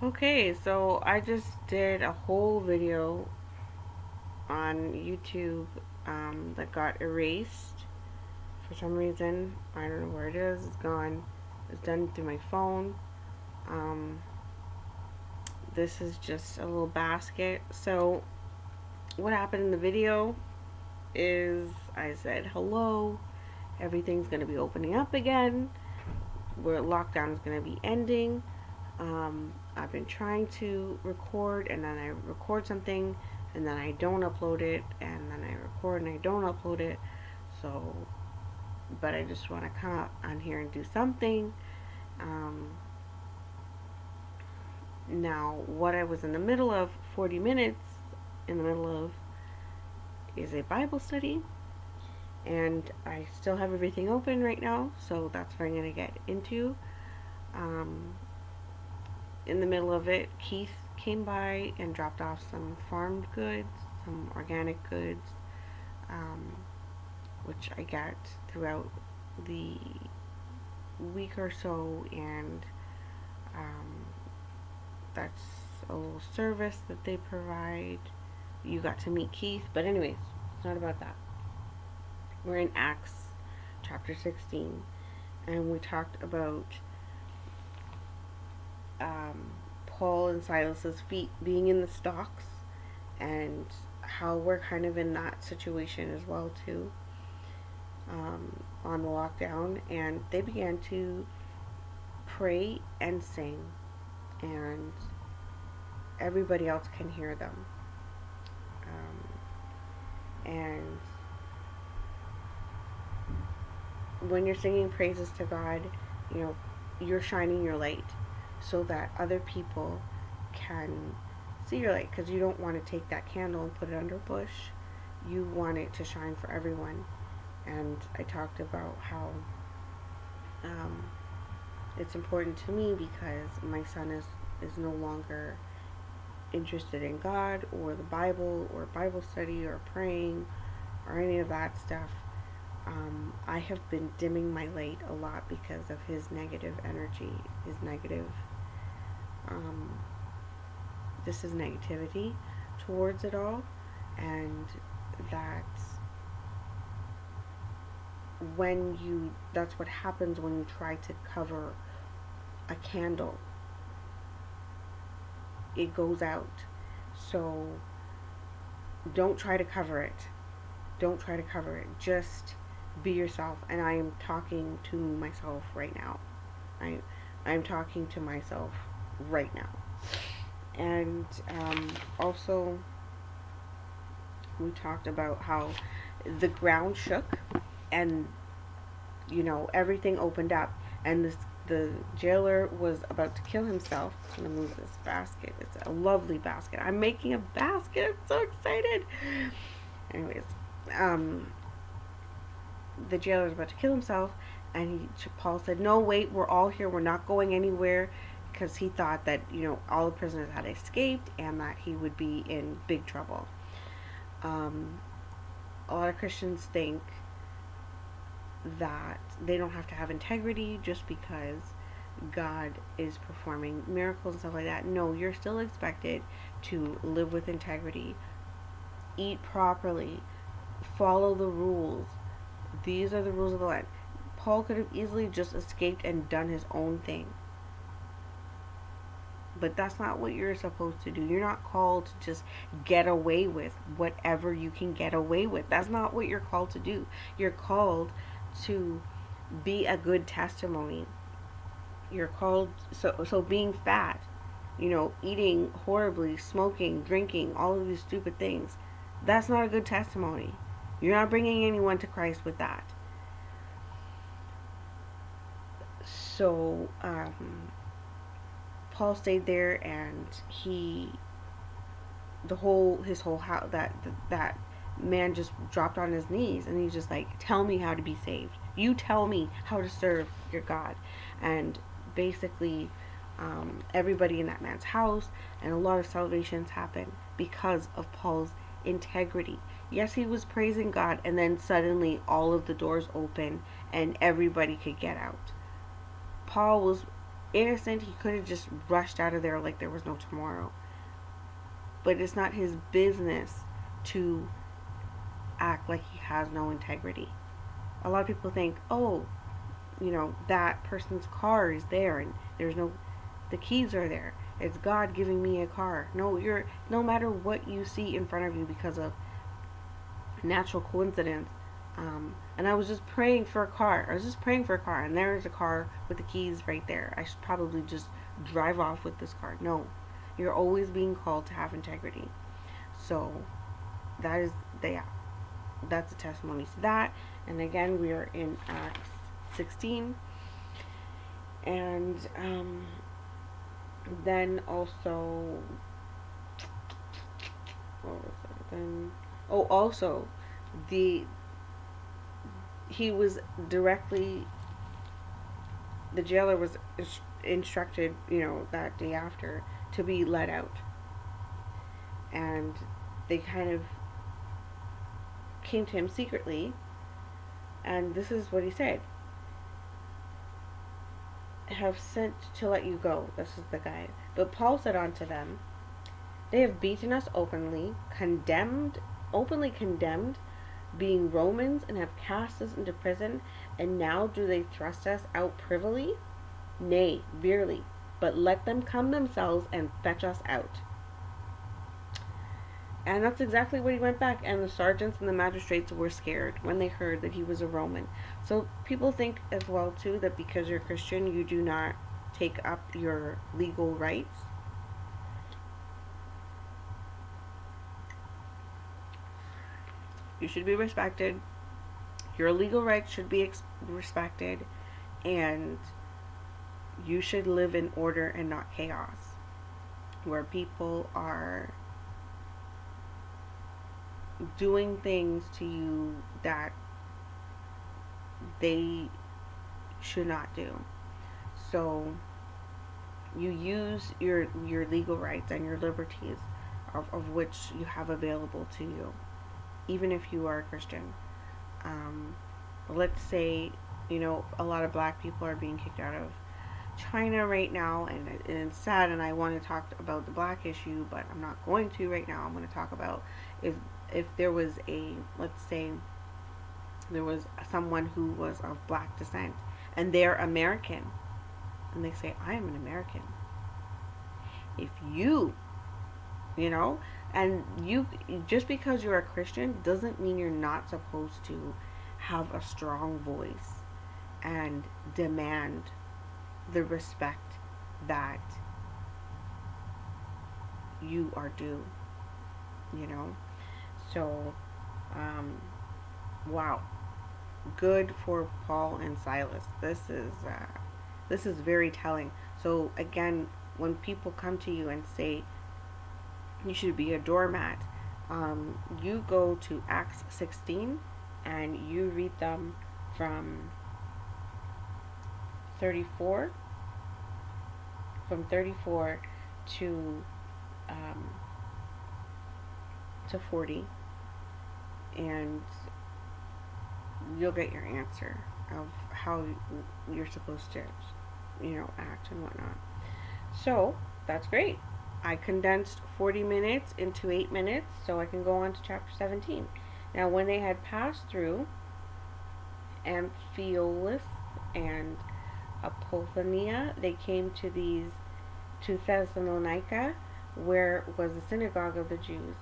Okay, so I just did a whole video on YouTube that got erased for some reason. I don't know where it is. It's gone. It's done through my phone. Um, this is just a little basket. So, what happened in the video is I said, hello, everything's going to be opening up again. Where lockdown is going to be ending. I've been trying to record and then I record something and then I don't upload it and then I record and I don't upload it. So, but I just want to come out on here and do something. Um, Now, what I was in the middle of, 40 minutes in the middle of, is a Bible study. And I still have everything open right now, so that's what I'm going to get into. Um, in the middle of it, Keith came by and dropped off some farmed goods, some organic goods, um, which I got throughout the week or so, and um, that's a little service that they provide. You got to meet Keith, but anyways, it's not about that. We're in Acts chapter 16, and we talked about um, Paul and Silas's feet being in the stocks, and how we're kind of in that situation as well too, on the lockdown. And they began to pray and sing, and everybody else can hear them. And when you're singing praises to God, you know, you're shining your light so that other people can see your light, because you don't want to take that candle and put it under a bush. You want it to shine for everyone. And I talked about how um, it's important to me because my son is no longer interested in God or the Bible or Bible study or praying or any of that stuff. I have been dimming my light a lot because of his negative energy, his negative, um, this is negativity towards it all, and that that's what happens when you try to cover a candle, it goes out. So don't try to cover it. Don't try to cover it. Just be yourself. And I am talking to myself right now. I I'm talking to myself right now. And also, we talked about how the ground shook, and everything opened up, and the jailer was about to kill himself. I'm gonna move this basket. It's a lovely basket. I'm making a basket. I'm so excited. Anyways, um, the jailer was about to kill himself, and Paul said, "No, wait. We're all here. We're not going anywhere." Because he thought that all the prisoners had escaped and that he would be in big trouble. Um, a lot of Christians think that they don't have to have integrity just because God is performing miracles and stuff like that. No, you're still expected to live with integrity, eat properly, follow the rules. These are the rules of the land. Paul could have easily just escaped and done his own thing. But that's not what you're supposed to do. You're not called to just get away with whatever you can get away with. That's not what you're called to do. You're called to be a good testimony. You're called, so being fat, eating horribly, smoking, drinking, all of these stupid things. That's not a good testimony. You're not bringing anyone to Christ with that. So Paul stayed there, and his whole house, that man just dropped on his knees, and he's just like, "Tell me how to be saved. You tell me how to serve your God." And basically, everybody in that man's house, and a lot of salvations happened because of Paul's integrity. Yes, he was praising God, and then suddenly all of the doors open and everybody could get out. Paul was innocent. He could have just rushed out of there like there was no tomorrow. But it's not his business to act like he has no integrity. A lot of people think, oh, that person's car is there and the keys are there. It's God giving me a car. No matter what you see in front of you because of natural coincidence. And I was just praying for a car. And there's a car with the keys right there. I should probably just drive off with this car. No, you're always being called to have integrity. So that is that's a testimony to that. And again, we are in Acts 16, and then also, what was it then? Oh, also, the he was directly the jailer was instructed, that day after to be let out, and they kind of came to him secretly, and this is what he said: "Have sent to let you go." This is the guy. But Paul said unto them, "They have beaten us openly condemned, being Romans, and have cast us into prison, and now do they thrust us out privily? Nay, verily, but let them come themselves and fetch us out." And that's exactly what he went back. And the sergeants and the magistrates were scared when they heard that he was a Roman. So people think as well too that because you're Christian, you do not take up your legal rights. You should be respected. Your legal rights should be respected, and you should live in order and not chaos, where people are doing things to you that they should not do. So you use your legal rights and your liberties of which you have available to you, even if you are a Christian. Let's say, a lot of black people are being kicked out of China right now, and it's sad, and I want to talk about the black issue, but I'm not going to right now. I'm going to talk about if there was let's say there was someone who was of black descent, and they're American, and they say, "I am an American." If and you, just because you're a Christian doesn't mean you're not supposed to have a strong voice and demand the respect that you are due. So wow, good for Paul and Silas. This is very telling. So again, when people come to you and say you should be a doormat, you go to Acts 16 and you read them from 34 to 40, and you'll get your answer of how you're supposed to act and whatnot. So that's great. I condensed 40 minutes into 8 minutes so I can go on to chapter 17. Now when they had passed through Amphipolis and Apollonia, they came to Thessalonica, where was the synagogue of the Jews.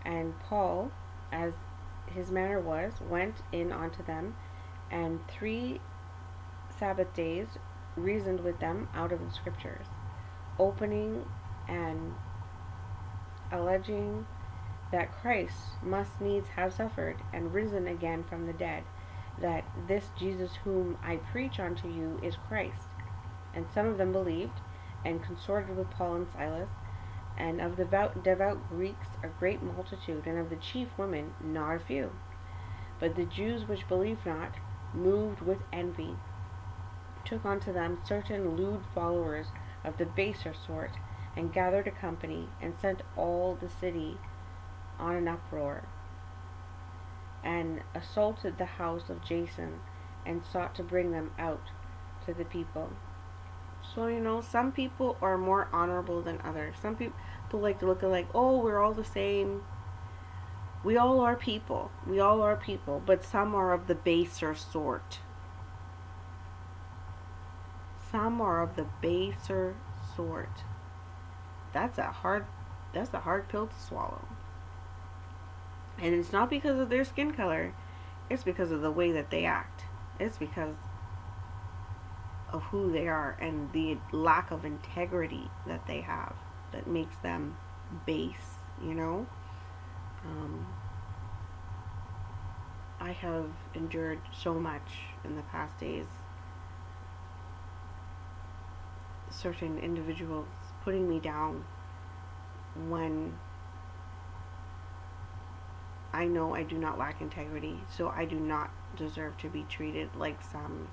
And Paul, as his manner was, went in unto them, and 3 Sabbath days reasoned with them out of the Scriptures, opening and alleging that Christ must needs have suffered and risen again from the dead, that this Jesus whom I preach unto you is Christ. And some of them believed, and consorted with Paul and Silas, and of the devout Greeks a great multitude, and of the chief women not a few. But the Jews which believed not, moved with envy, took unto them certain lewd followers of the baser sort, and gathered a company, and sent all the city on an uproar, and assaulted the house of Jason, and sought to bring them out to the people. So, some people are more honorable than others. Some people like to look at like, oh, we're all the same. We all are people. We all are people, but some are of the baser sort. Some are of the baser sort. That's a hard pill to swallow. And it's not because of their skin color. It's because of the way that they act. It's because of who they are and the lack of integrity that they have that makes them base, I have endured so much in the past days. Certain individuals putting me down when I know I do not lack integrity, so I do not deserve to be treated like some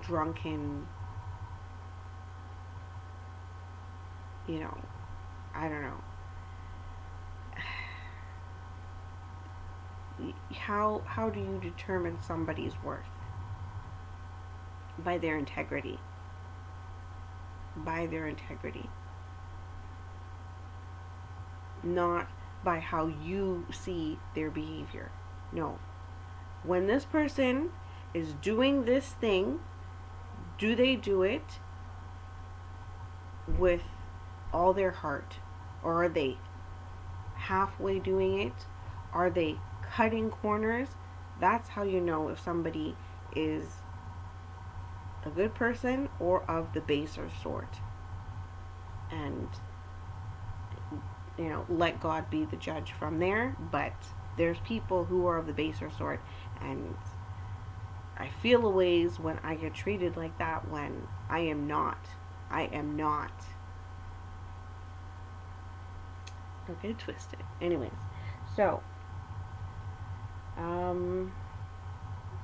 drunken, I don't know. How do you determine somebody's worth? By their integrity. By their integrity. Not by how you see their behavior. No. When this person is doing this thing, do they do it with all their heart? Or are they halfway doing it? Are they cutting corners? That's how you know if somebody is a good person or of the baser sort. And, let God be the judge from there. But there's people who are of the baser sort, and I feel a ways when I get treated like that when I am not. I am not. Don't get it twisted. Anyways, so,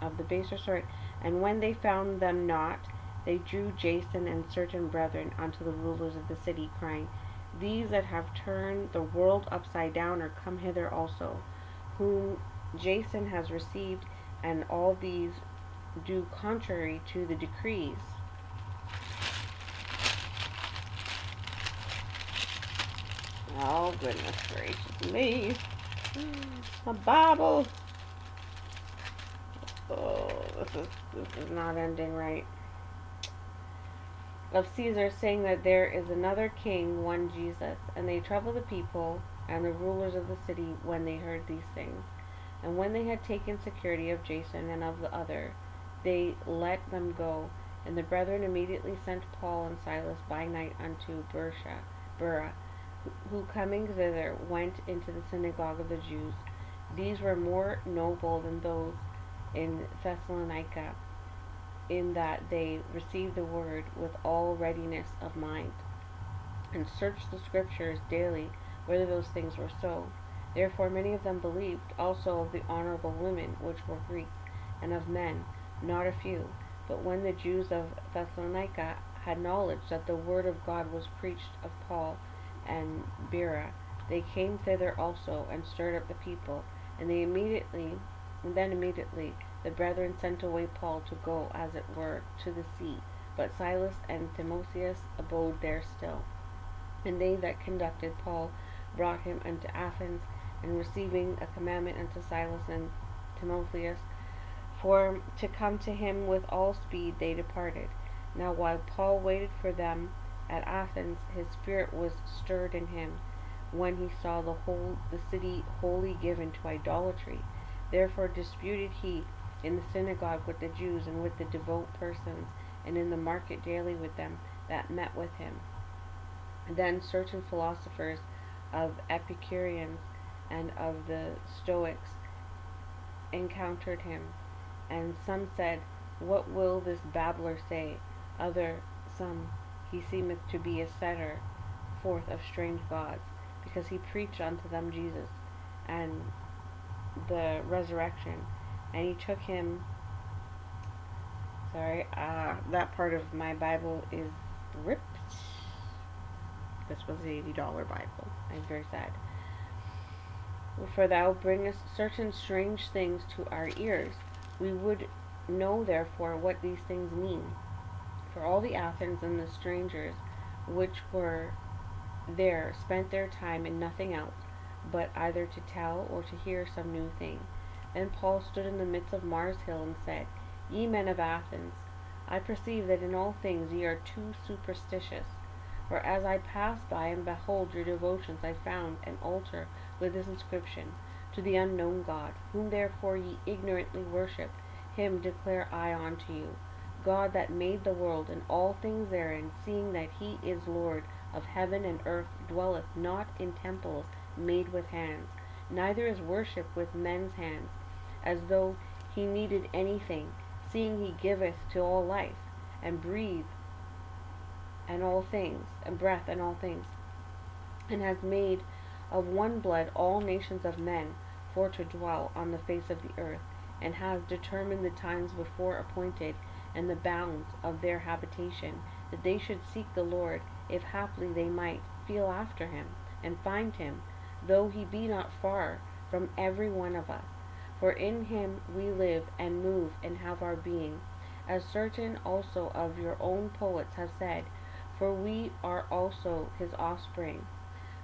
of the baser sort, and when they found them not, they drew Jason and certain brethren unto the rulers of the city, crying, These that have turned the world upside down are come hither also, whom Jason has received, and all these do contrary to the decrees. Oh, goodness gracious me. My Bible. Oh, this is not ending right. Of Caesar, saying that there is another king, one Jesus. And they troubled the people and the rulers of the city when they heard these things. And when they had taken security of Jason and of the other, they let them go. And the brethren immediately sent Paul and Silas by night unto Bura, who coming thither went into the synagogue of the Jews. These were more noble than those in Thessalonica, in that they received the word with all readiness of mind, and searched the scriptures daily whether those things were so. Therefore many of them believed, also of the honorable women which were Greeks, and of men, not a few. But when the Jews of Thessalonica had knowledge that the word of God was preached of Paul and Bera, they came thither also, and stirred up the people. And immediately the brethren sent away Paul to go, as it were, to the sea. But Silas and Timotheus abode there still. And they that conducted Paul brought him unto Athens, and receiving a commandment unto Silas and Timotheus for to come to him with all speed, they departed. Now while Paul waited for them at Athens, his spirit was stirred in him, when he saw the city wholly given to idolatry. Therefore disputed he in the synagogue with the Jews and with the devout persons, and in the market daily with them that met with him. Then certain philosophers of Epicureans and of the Stoics encountered him, and some said, What will this babbler say? Some, He seemeth to be a setter forth of strange gods, because he preached unto them Jesus and the resurrection. And he took him, that part of my Bible is ripped. This was an $80 Bible. I'm very sad. For thou bringest certain strange things to our ears, We would know therefore what these things mean. For all the Athens and the strangers which were there spent their time in nothing else, but either to tell or to hear some new thing. Then Paul stood in the midst of Mars Hill and said, Ye men of Athens, I perceive that in all things ye are too superstitious. For as I passed by and behold your devotions, I found an altar with this inscription, To the unknown God, whom therefore ye ignorantly worship, him declare I unto you. God that made the world and all things therein, seeing that he is Lord of heaven and earth, dwelleth not in temples made with hands, neither is worship with men's hands, as though he needed anything, seeing he giveth to all life, and breathe and all things, and breath and all things, and has made of one blood all nations of men for to dwell on the face of the earth, and has determined the times before appointed, and the bounds of their habitation, that they should seek the Lord, if haply they might feel after him, and find him, though he be not far from every one of us. For in him we live and move and have our being, as certain also of your own poets have said, for we are also his offspring.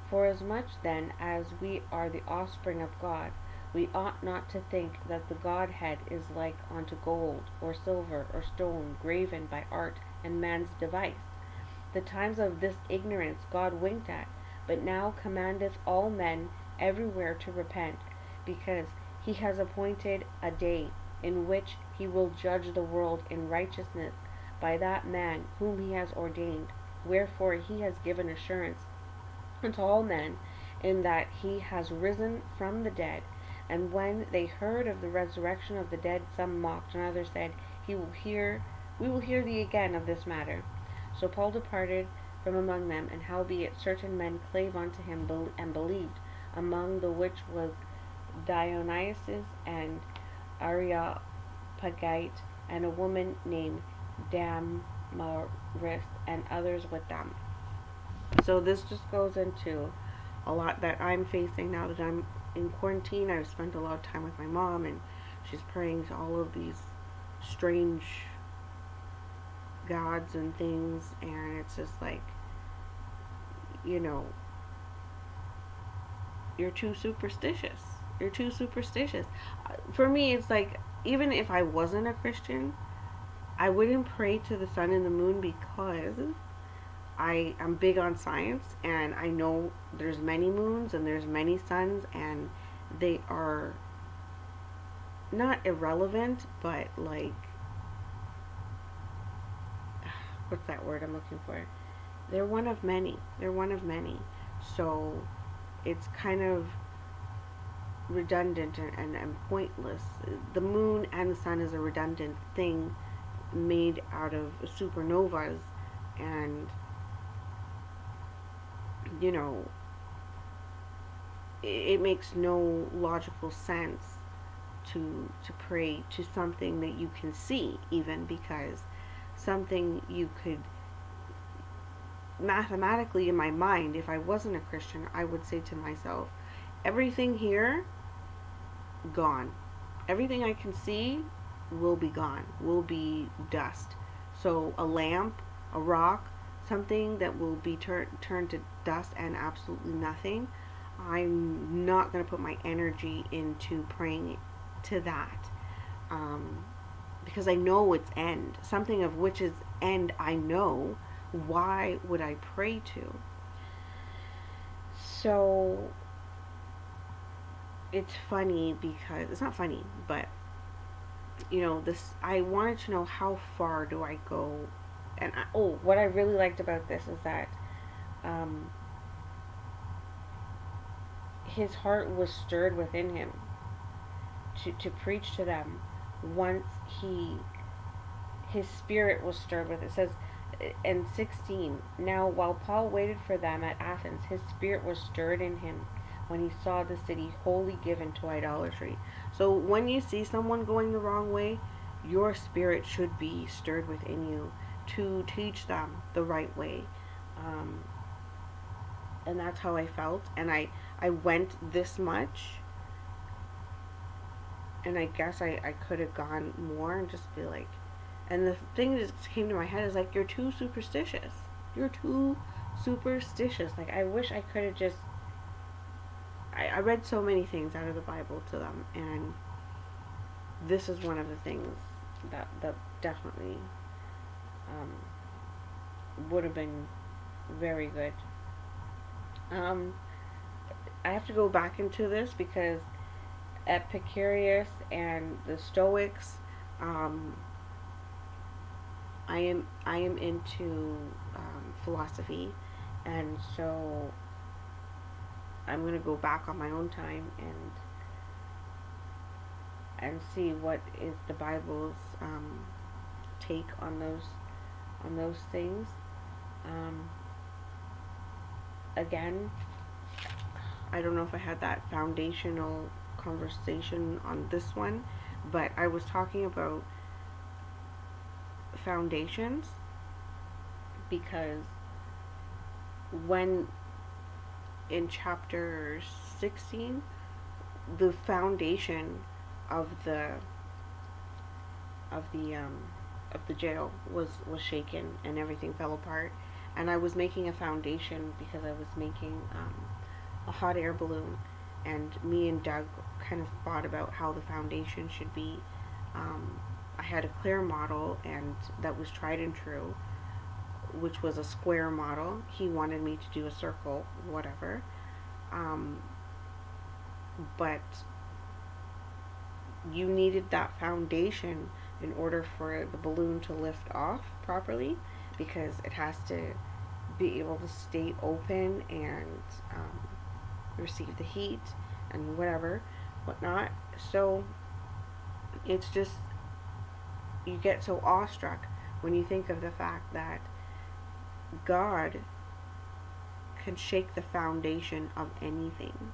Forasmuch then as we are the offspring of God, we ought not to think that the Godhead is like unto gold, or silver, or stone, graven by art and man's device. The times of this ignorance God winked at, but now commandeth all men everywhere to repent, because he has appointed a day in which he will judge the world in righteousness by that man whom he has ordained. Wherefore he has given assurance unto all men, in that he has risen from the dead. And when they heard of the resurrection of the dead, some mocked, and others said, we will hear thee again of this matter. So Paul departed from among them, and howbeit certain men clave unto him and believed, among the which was Dionysius and Areopagite, and a woman named Damaris, and others with them. So this just goes into a lot that I'm facing now that I'm in quarantine. I've spent a lot of time with my mom, and she's praying to all of these strange gods and things, and it's just like, you're too superstitious. You're too superstitious. For me, it's like, even if I wasn't a Christian, I wouldn't pray to the sun and the moon, because I'm big on science, and I know there's many moons and there's many suns, and they are not irrelevant, but like, what's that word I'm looking for? They're one of many. They're one of many. So it's kind of redundant and pointless. The moon and the sun is a redundant thing made out of supernovas, and it makes no logical sense to pray to something that you can see, even, because something you could mathematically, in my mind, if I wasn't a Christian, I would say to myself, everything here, gone. Everything I can see will be gone, will be dust. So a lamp, a rock, something that will be turned to dust and absolutely nothing, I'm not going to put my energy into praying to that, because I know its end. Something of which is end I know. Why would I pray to? So it's funny, because it's not funny, but I wanted to know, how far do I go? And what I really liked about this is that his heart was stirred within him to preach to them. Once his spirit was stirred with it. It says in 16, now while Paul waited for them at Athens, his spirit was stirred in him when he saw the city wholly given to idolatry. So when you see someone going the wrong way, your spirit should be stirred within you to teach them the right way. And that's how I felt. And I went this much And I guess I could have gone more and just be like, and the thing that just came to my head is like, you're too superstitious. You're too superstitious. Like, I wish I could have just. I read so many things out of the Bible to them, and this is one of the things that definitely um, would have been very good. Um, I have to go back into this because Epicurus and the Stoics, um, I am into philosophy, and so I'm gonna go back on my own time and see what is the Bible's take on those things. Um, Again, I don't know if I had that foundational conversation on this one, but I was talking about foundations because when in chapter 16, the foundation of the of the um, of the jail was shaken and everything fell apart. And I was making a foundation because I was making a hot air balloon, and me and Doug kind of thought about how the foundation should be. Um, I had a clear model, and that was tried and true, which was a square model. He wanted me to do a circle, whatever. Um, but you needed that foundation in order for the balloon to lift off properly, because it has to be able to stay open and receive the heat and whatnot. So it's just, you get so awestruck when you think of the fact that God can shake the foundation of anything.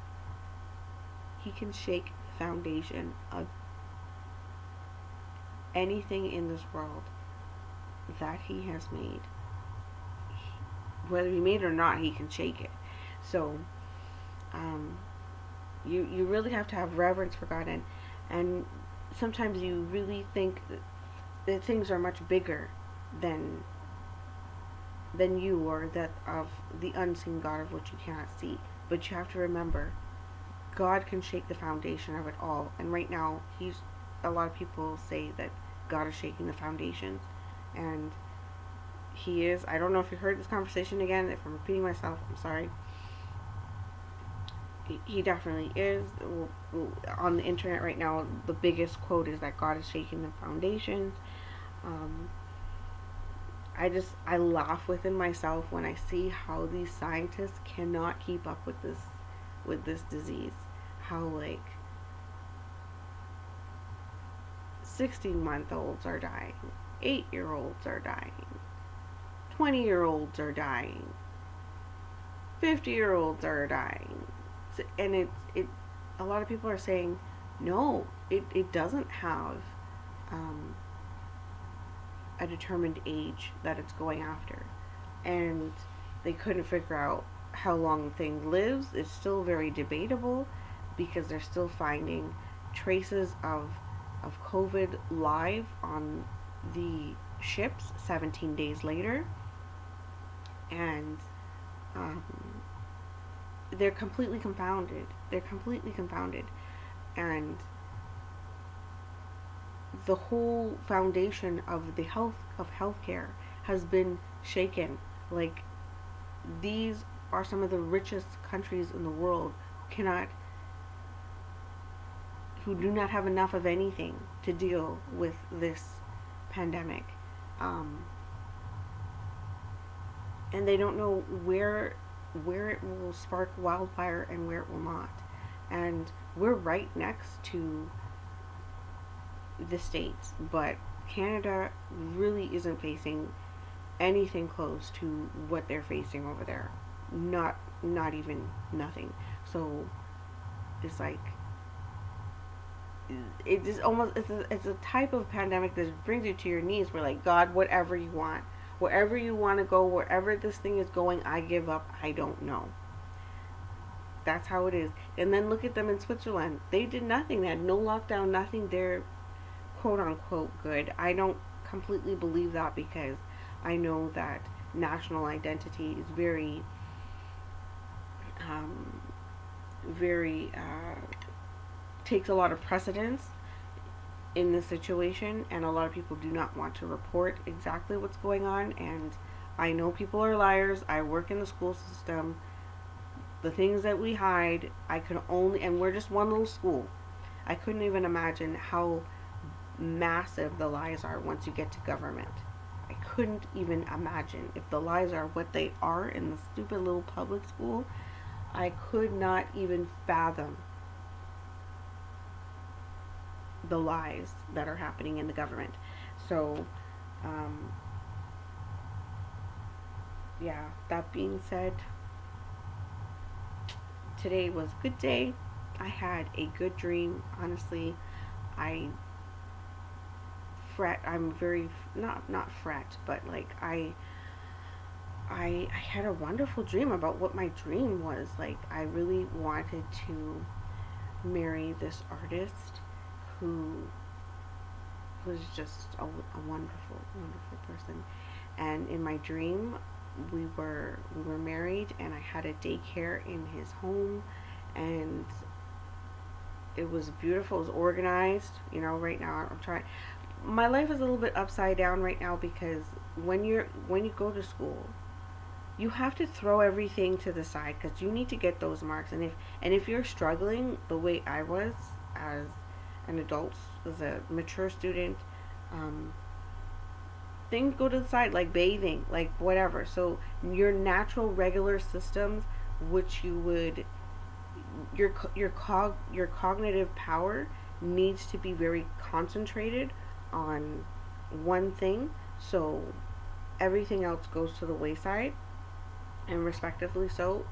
He can shake the foundation of anything in this world that He has made. Whether He made it or not, He can shake it. So, you really have to have reverence for God, and sometimes you really think that things are much bigger than you, or that of the unseen God of which you cannot see. But you have to remember, God can shake the foundation of it all. And right now, a lot of people say that God is shaking the foundations, and He is. I don't know if you heard this conversation again. If I'm repeating myself, I'm sorry. He definitely is. On the internet right now, the biggest quote is that God is shaking the foundations. Um, I laugh within myself when I see how these scientists cannot keep up with this disease. How, like, 16-month-olds are dying, 8-year-olds are dying, 20-year-olds are dying, 50-year-olds are dying. And it a lot of people are saying no, it doesn't have um, a determined age that it's going after, and they couldn't figure out how long the thing lives. It's still very debatable because they're still finding traces of COVID live on the ships 17 days later, and um, they're completely confounded. They're completely confounded, and the whole foundation of the healthcare has been shaken. Like, these are some of the richest countries in the world who do not have enough of anything to deal with this pandemic, um, and they don't know where it will spark wildfire and where it will not. And we're right next to the States, but Canada really isn't facing anything close to what they're facing over there. Not even nothing. So it's like, it is almost, it's a type of pandemic that brings you to your knees. We're like, God, whatever you want, wherever you want to go, wherever this thing is going, I give up. I don't know. That's how it is. And then look at them in Switzerland. They did nothing. They had no lockdown, nothing. They're quote unquote good. I don't completely believe that because I know that national identity is um, very takes a lot of precedence in this situation, and a lot of people do not want to report exactly what's going on. And I know people are liars. I work in the school system. The things that we hide, I can only, and we're just one little school. I couldn't even imagine how massive the lies are once you get to government. I couldn't even imagine if the lies are what they are in the stupid little public school. I could not even fathom the lies that are happening in the government. So, um, yeah, that being said, today was a good day. I had a good dream. Honestly, I fret. I'm very not fret, but like I had a wonderful dream about what my dream was. Like I really wanted to marry this artist who was just a wonderful, wonderful person. And in my dream, we were married, and I had a daycare in his home, and it was beautiful. It was organized. You know, right now I'm trying. My life is a little bit upside down right now because when you go to school, you have to throw everything to the side because you need to get those marks. And if you're struggling the way I was as an adult, as a mature student, um, things go to the side, like bathing, like whatever. So your natural regular systems, which you would your cognitive power needs to be very concentrated on one thing. So everything else goes to the wayside, and respectively so.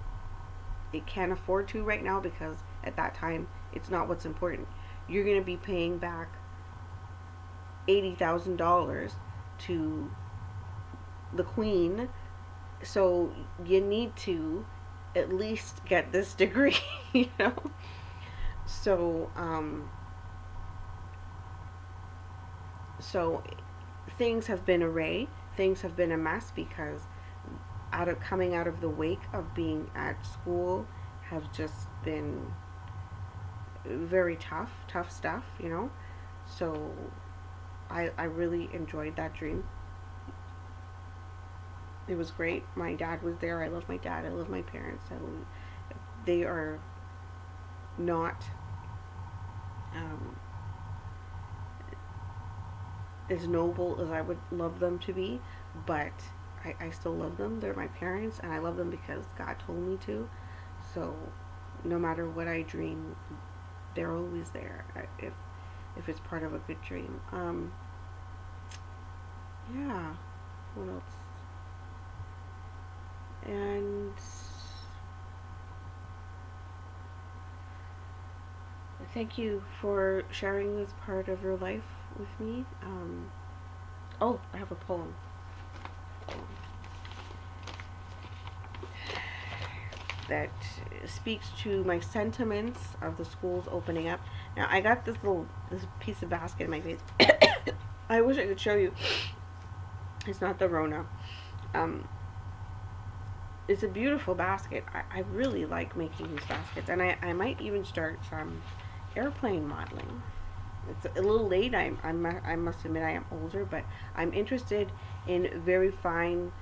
It can't afford to right now because at that time it's not what's important. You're going to be paying back $80,000 to the queen, so you need to at least get this degree, you know. So so things have been array. Things have been a mess because coming out of the wake of being at school have just been very tough stuff, you know. So I really enjoyed that dream. It was great. My dad was there. I love my dad. I love my parents. They are not um, as noble as I would love them to be, but I still love them. They're my parents, and I love them because God told me to. So no matter what I dream, they're always there. If it's part of a good dream. Yeah. What else? And thank you for sharing this part of your life with me. Oh, I have a poem that speaks to my sentiments of the schools opening up. Now, I got this piece of basket in my face. I wish I could show you. It's not the Rona. Um, it's a beautiful basket. I really like making these baskets, and I might even start some airplane modeling. It's a little late. I must admit I am older, but I'm interested in very fine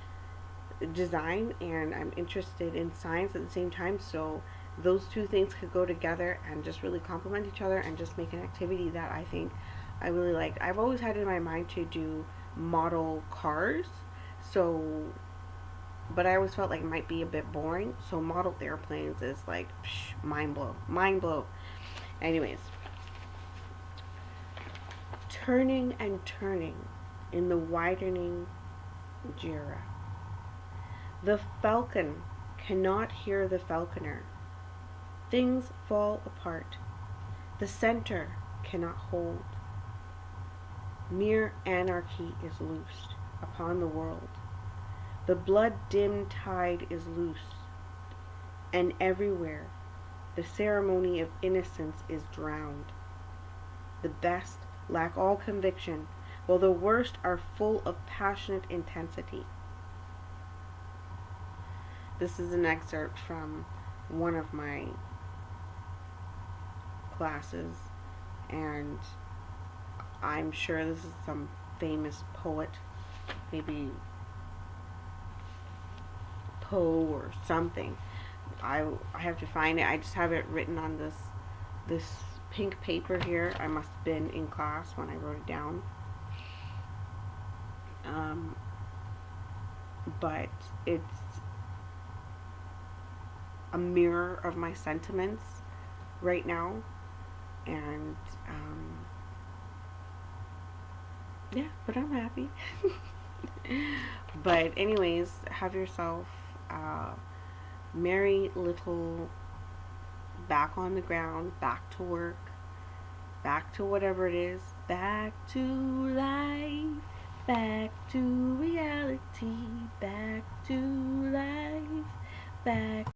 design, and I'm interested in science at the same time. So those two things could go together and just really complement each other and just make an activity that I think I really liked. I've always had in my mind to do model cars, so but I always felt like it might be a bit boring. So modeled airplanes is like mind blow. Anyways, turning and turning in the widening Jura. The falcon cannot hear the falconer. Things fall apart. The center cannot hold. Mere anarchy is loosed upon the world. The blood-dimmed tide is loose, and everywhere The ceremony of innocence is drowned. The best lack all conviction, while the worst are full of passionate intensity. This is an excerpt from one of my classes, and I'm sure this is some famous poet, maybe Poe or something. I have to find it. I just have it written on this pink paper here. I must have been in class when I wrote it down. But it's a mirror of my sentiments right now, and yeah, but I'm happy. But anyways, have yourself a merry little back on the ground, back to work, back to whatever it is, back to life, back to reality, back to life, back